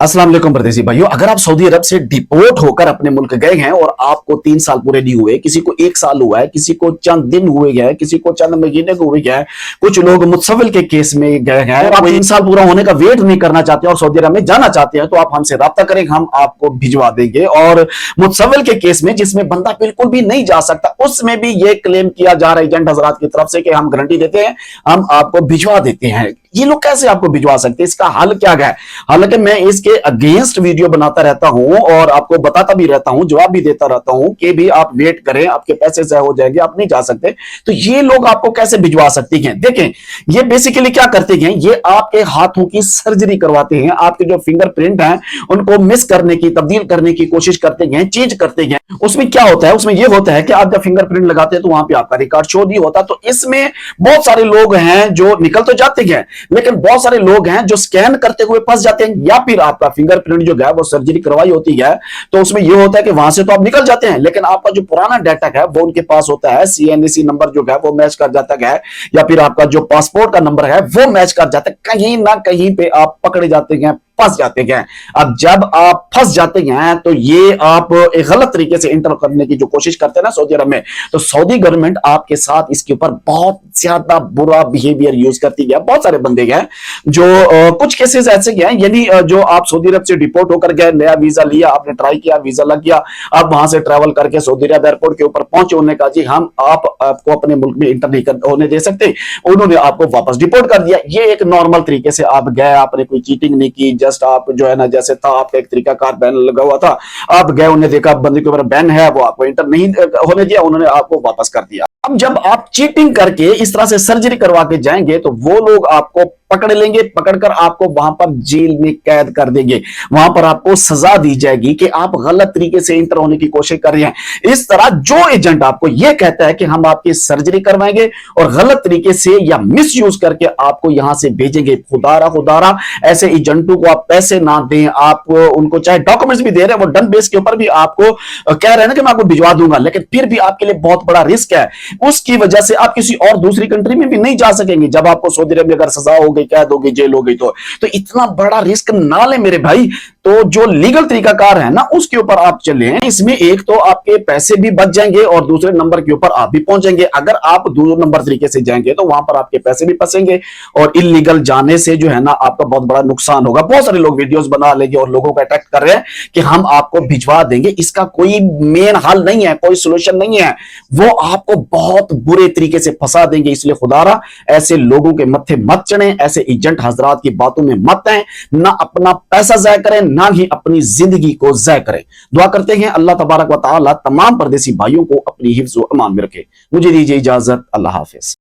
अस्सलाम वालेकुम परदेसी भाइयों, अगर आप सऊदी अरब से डिपोर्ट होकर अपने मुल्क गए हैं और आपको 3 साल पूरे नहीं हुए, किसी को 1 साल हुआ है, किसी को चंद दिन हुए गए, किसी को चंद महीने को हुए गए, कुछ लोग मुत्सविल के केस में गए हैं और आप 3 साल पूरा होने का वेट नहीं करना चाहते और सऊदी अरब में जाना चाहते हैं, तो आप हमसे राब्ता करें, हम आपको भिजवा देंगे। और मुत्सविल के केस में जिसमें बंदा बिल्कुल भी नहीं जा सकता, उसमें भी ये क्लेम किया जा रहा है एजेंट हजरात की तरफ से कि हम गारंटी देते हैं, हम आपको भिजवा देते हैं। ये लोग कैसे आपको भिजवा सकते हैं? इसका हल क्या है? हालांकि मैं इसके अगेंस्ट वीडियो बनाता रहता हूं और आपको बताता भी रहता हूं, जवाब भी देता रहता हूं कि भी आप वेट करें, आपके पैसे ज़ाया हो जाएंगे, आप नहीं जा सकते। तो ये लोग आपको कैसे भिजवा सकते हैं? देखें, ये बेसिकली क्या करते हैं, ये आपके हाथों की सर्जरी करवाते हैं, आपके जो फिंगरप्रिंट हैं उनको मिस करने की, तब्दील करने की कोशिश करते हैं, चेंज करते हैं। उसमें क्या होता है, उसमें यह होता है कि आप जब फिंगरप्रिंट लगाते हैं तो वहां पे आपका रिकॉर्ड शो नहीं होता। तो इसमें बहुत सारे लोग हैं जो निकल तो जाते हैं, लेकिन बहुत सारे लोग हैं जो स्कैन करते हुए फंस जाते हैं, या फिर आपका फिंगरप्रिंट जो है वो सर्जरी करवाई होती है तो उसमें यह होता है कि वहां से तो आप निकल जाते हैं, लेकिन आपका जो पुराना डाटा है वो उनके पास होता है, सीएनएसी नंबर जो है वो मैच कर जाता है, या फिर आपका जो पासपोर्ट का नंबर है वो मैच कर जाता है। कहीं ना कहीं पे आप पकड़े जाते हैं, फंस जाते हैं। अब जब आप फंस जाते हैं तो ये आप एक गलत तरीके से इंटर करने की जो कोशिश करते हैं ना सऊदी अरब में, तो सऊदी गवर्नमेंट आपके साथ इसके ऊपर बहुत ज्यादा बुरा बिहेवियर यूज करती है। बहुत सारे बंदे हैं जो कुछ केसेस ऐसे हैं, यानी जो आप सऊदी अरब से डिपोर्ट होकर गए, नया वीजा लिया, आपने ट्राई किया, वीजा लग गया, आप वहां से ट्रैवल करके सऊदी अरब एयरपोर्ट के ऊपर पहुंचे, उन्होंने कहा जी हम आपको अपने मुल्क में इंटर नहीं होने दे सकते, उन्होंने आपको वापस डिपोर्ट कर दिया। ये एक नॉर्मल तरीके से आप गए, आपने कोई चीटिंग नहीं की, जस्ट आप जो है ना, जैसे था आपका एक तरीका कार बैन लगा हुआ था, आप गए, उन्हें देखा बंदे के ऊपर बैन है, वो आपको इंटर नहीं होने दिया, उन्होंने आपको वापस कर दिया। अब जब आप चीटिंग करके इस तरह से सर्जरी करवा के जाएंगे तो वो लोग आपको पकड़ लेंगे, पकड़कर आपको वहां पर जेल में कैद कर देंगे, वहां पर आपको सजा दी जाएगी कि आप गलत तरीके से इंटर होने की कोशिश कर रहे हैं। इस तरह जो एजेंट आपको यह कहता है कि हम आपकी सर्जरी करवाएंगे और गलत तरीके से या मिस यूज करके आपको यहां से भेजेंगे, खुदारा ऐसे एजेंटों को आप पैसे ना दें, आप उनको चाहे डॉक्यूमेंट्स भी दे रहे हैं, वो डन बेस के ऊपर भी आपको कह रहे हैं ना कि मैं आपको भिजवा दूंगा, लेकिन फिर भी आपके लिए बहुत बड़ा रिस्क है। उसकी वजह से आप किसी और दूसरी कंट्री में भी नहीं जा सकेंगे। जब आपको सऊदी अरब में अगर सजा हो गई, कैद हो गई, जेल हो गई, तो इतना बड़ा रिस्क ना ले मेरे भाई। तो जो लीगल तरीकाकार है ना उसके ऊपर आप चले हैं, इसमें एक तो आपके पैसे भी बच जाएंगे और दूसरे नंबर के ऊपर आप भी पहुंचेंगे। अगर आप दूसरे नंबर तरीके से जाएंगे तो वहां पर आपके पैसे भी फंसेंगे और इलीगल जाने से जो है ना आपका बहुत बड़ा नुकसान होगा। बहुत सारे लोग वीडियोस बना लेंगे और लोगों को अटैक कर रहे हैं कि हम आपको भिजवा देंगे। इसका कोई मेन हल नहीं है, कोई सोल्यूशन नहीं है, वो आपको बहुत बुरे तरीके से फंसा देंगे। इसलिए खुदारा ऐसे लोगों के मत्थे मत चढ़े, ऐसे एजेंट हजरात की बातों में मत आए, ना अपना पैसा ज़ाया करें, ना ही अपनी जिंदगी को ज़ाया करें। दुआ करते हैं अल्लाह तबारक व तआला तमाम परदेसी भाइयों को अपनी हिफ्ज़ व अमान में रखे। मुझे दीजिए इजाजत, अल्लाह हाफिज।